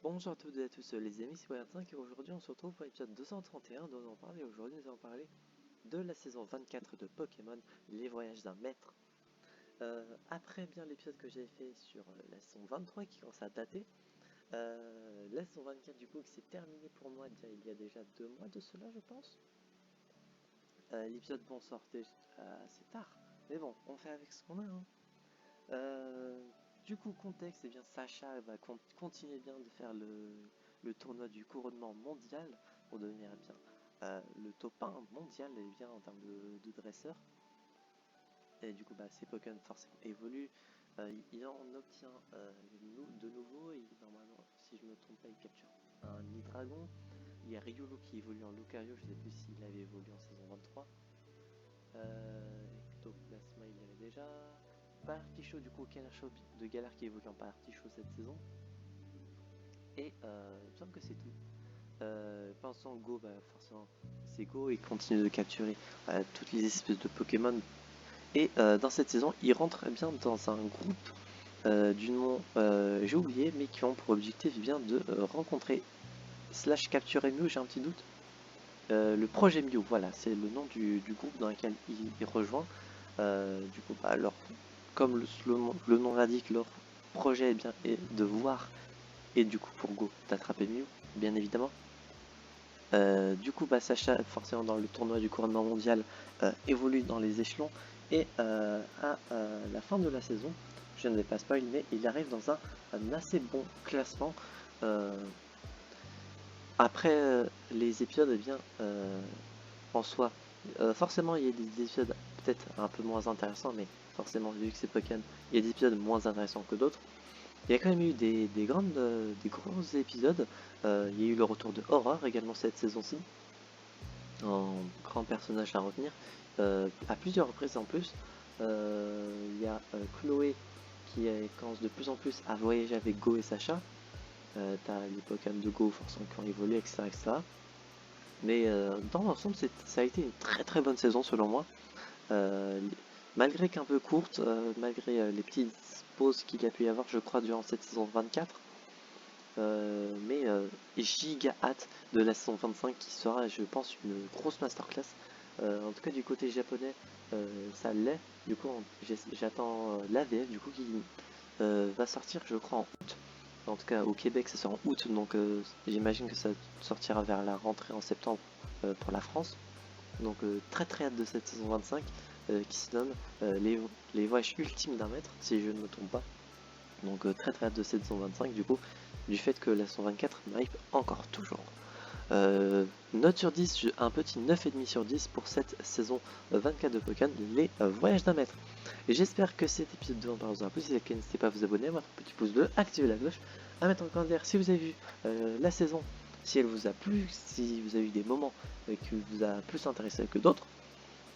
Bonjour à toutes et à tous les amis, c'est Wayne5 et aujourd'hui on se retrouve pour l'épisode 231 dont on parler. Aujourd'hui nous allons parler de la saison 24 de Pokémon, les voyages d'un maître. Après bien l'épisode que j'ai fait sur la saison 23 qui commence à dater, la saison 24 du coup qui s'est terminée pour moi il y a déjà 2 mois de cela je pense. L'épisode bon sortait assez tard, mais bon on fait avec ce qu'on a hein. Du coup, contexte, bien Sacha va continuer bien de faire le tournoi du couronnement mondial pour devenir le top 1 mondial bien en termes de dresseur. Et du coup, ses Pokémon forcément évoluent. Il en obtient de nouveau. Et normalement, si je me trompe pas, il capture un Nidragon. Il y a Riolu qui évolue en Lucario. Je ne sais plus s'il avait évolué en saison 23. Ectoplasma, il y avait déjà. Parartichaut, du coup, Canard de Galar qui évolue en Parartichaut cette saison. Et il me semble que c'est tout. Pensons Go, forcément, c'est Go et continue de capturer toutes les espèces de Pokémon. Et dans cette saison, il rentre bien dans un groupe du nom, j'ai oublié, mais qui ont pour objectif bien de rencontrer / capturer Mew, j'ai un petit doute. Le projet Mew, voilà, c'est le nom du groupe dans lequel il rejoint. Du coup, comme le nom l'indique, leur projet est de voir et du coup pour Go d'attraper Mew, bien évidemment. Du coup, Sacha, forcément dans le tournoi du couronnement mondial, évolue dans les échelons et à la fin de la saison, je ne vais pas spoiler, mais il arrive dans un assez bon classement. Après les épisodes, en soi, forcément il y a des épisodes peut-être un peu moins intéressants, mais forcément vu que c'est Pokémon, il y a des épisodes moins intéressants que d'autres. Il y a quand même eu des gros épisodes. Il y a eu le retour de Aurore également cette saison-ci, en grand personnage à retenir, à plusieurs reprises en plus. Il y a Chloé qui commence de plus en plus à voyager avec Go et Sacha. T'as les Pokémon de Go forcément qui ont évolué, etc. etc. Mais dans l'ensemble, ça a été une très très bonne saison selon moi. Malgré qu'un peu courte, malgré les petites pauses qu'il y a pu y avoir, je crois, durant cette saison 24. Mais giga hâte de la saison 25 qui sera, je pense, une grosse masterclass. En tout cas, du côté japonais, ça l'est. Du coup, j'attends la VF du coup qui va sortir, je crois, en août. En tout cas, au Québec, ça sort en août, donc j'imagine que ça sortira vers la rentrée en septembre pour la France. Donc très très hâte de cette saison 25 qui se nomme les voyages ultimes d'un maître, si je ne me trompe pas. Donc très très hâte de cette saison 25 du coup, du fait que la saison 24 m'hype encore toujours. Note sur 10, un petit 9,5 sur 10 pour cette saison 24 de Pokémon, les voyages d'un maître. Et j'espère que cet épisode de vous a plu. Si c'est le cas, n'hésitez pas à vous abonner, à mettre un petit pouce bleu, activer la cloche, à mettre en commentaire si vous avez vu la saison, si elle vous a plu, si vous avez eu des moments qui vous a plus intéressé que d'autres.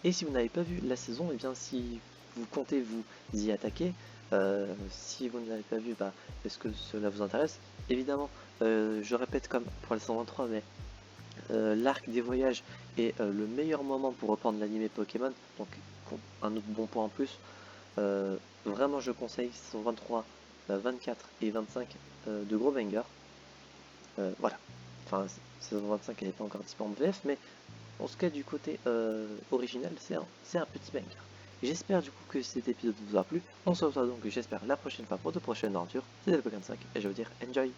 Et si vous n'avez pas vu la saison, et bien si vous comptez vous y attaquer, si vous ne l'avez pas vu, est-ce que cela vous intéresse? Évidemment, je répète comme pour la saison 23, mais l'arc des voyages est le meilleur moment pour reprendre l'anime Pokémon, donc un autre bon point en plus. Vraiment je conseille saison 23, 24 et 25 de gros bangers. Voilà, enfin saison 25 elle n'est pas encore disponible en VF, mais en tout cas du côté original c'est un petit banger. J'espère du coup que cet épisode vous a plu. On se retrouve donc j'espère la prochaine fois pour de prochaines aventures. C'était le Pokémon 5 et je veux dire enjoy.